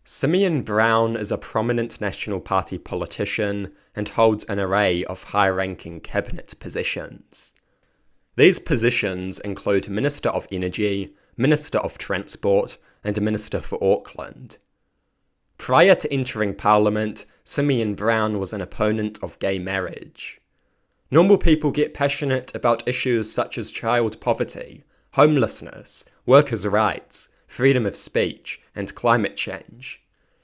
Simeon Brown is a prominent National Party politician and holds an array of high-ranking cabinet positions. These positions include Minister of Energy, Minister of Transport, and Minister for Auckland. Prior to entering Parliament, Simeon Brown was an opponent of gay marriage. Normal people get passionate about issues such as child poverty, homelessness, workers' rights, freedom of speech, and climate change.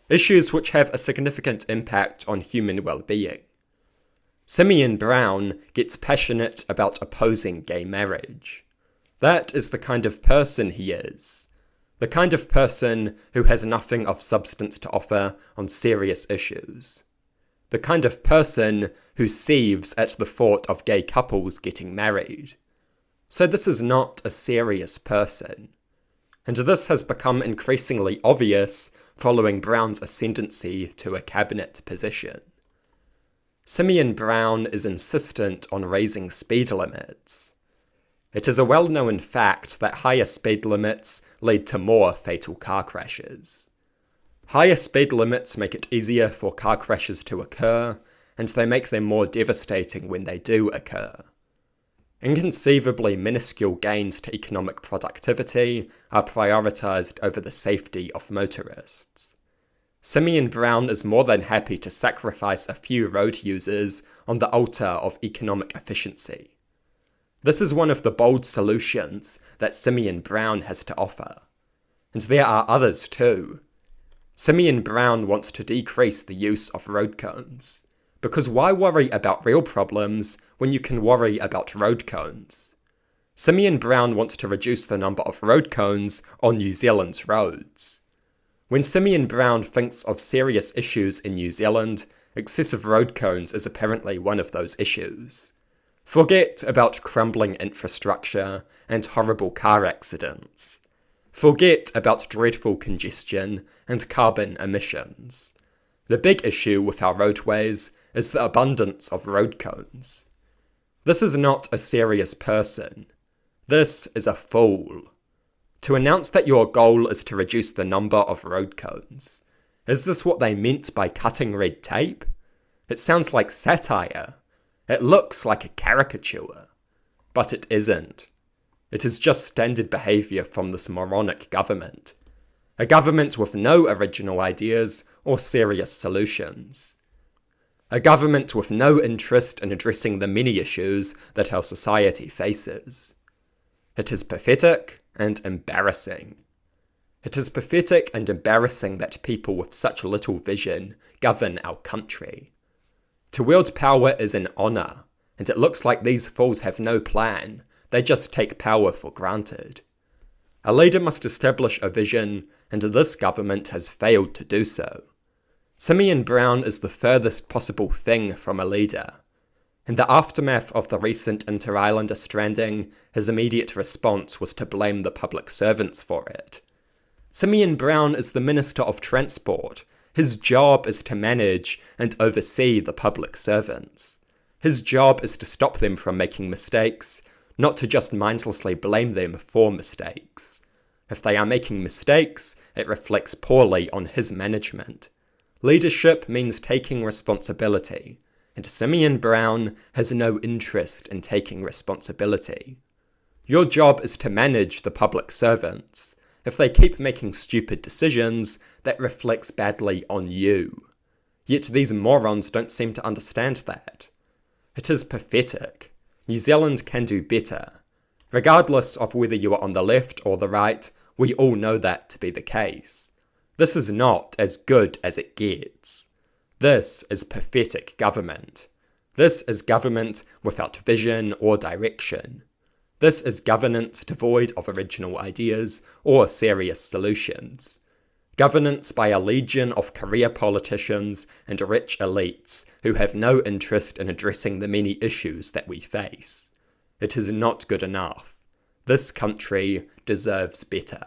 Issues which have a significant impact on human well-being. Simeon Brown gets passionate about opposing gay marriage. That is the kind of person he is. The kind of person who has nothing of substance to offer on serious issues. The kind of person who seethes at the thought of gay couples getting married. So this is not a serious person. And this has become increasingly obvious following Brown's ascendancy to a cabinet position. Simeon Brown is insistent on raising speed limits. It is a well-known fact that higher speed limits lead to more fatal car crashes. Higher speed limits make it easier for car crashes to occur, and they make them more devastating when they do occur. Inconceivably minuscule gains to economic productivity are prioritised over the safety of motorists. Simeon Brown is more than happy to sacrifice a few road users on the altar of economic efficiency. This is one of the bold solutions that Simeon Brown has to offer. And there are others too. Simeon Brown wants to decrease the use of road cones. Because why worry about real problems when you can worry about road cones? Simeon Brown wants to reduce the number of road cones on New Zealand's roads. When Simeon Brown thinks of serious issues in New Zealand, excessive road cones is apparently one of those issues. Forget about crumbling infrastructure and horrible car accidents. Forget about dreadful congestion and carbon emissions. The big issue with our roadways is the abundance of road cones. This is not a serious person. This is a fool. To announce that your goal is to reduce the number of road cones. Is this what they meant by cutting red tape? It sounds like satire. It looks like a caricature. But it isn't. It is just standard behaviour from this moronic government. A government with no original ideas or serious solutions. A government with no interest in addressing the many issues that our society faces. It is pathetic and embarrassing. It is pathetic and embarrassing that people with such little vision govern our country. To wield power is an honour, and it looks like these fools have no plan, they just take power for granted. A leader must establish a vision, and this government has failed to do so. Simeon Brown is the furthest possible thing from a leader. In the aftermath of the recent inter-islander stranding, his immediate response was to blame the public servants for it. Simeon Brown is the Minister of Transport. His job is to manage and oversee the public servants. His job is to stop them from making mistakes, not to just mindlessly blame them for mistakes. If they are making mistakes, it reflects poorly on his management. Leadership means taking responsibility, and Simeon Brown has no interest in taking responsibility. Your job is to manage the public servants. If they keep making stupid decisions, that reflects badly on you. Yet these morons don't seem to understand that. It is pathetic. New Zealand can do better. Regardless of whether you are on the left or the right, we all know that to be the case. This is not as good as it gets. This is pathetic government. This is government without vision or direction. This is governance devoid of original ideas or serious solutions. Governance by a legion of career politicians and rich elites who have no interest in addressing the many issues that we face. It is not good enough. This country deserves better.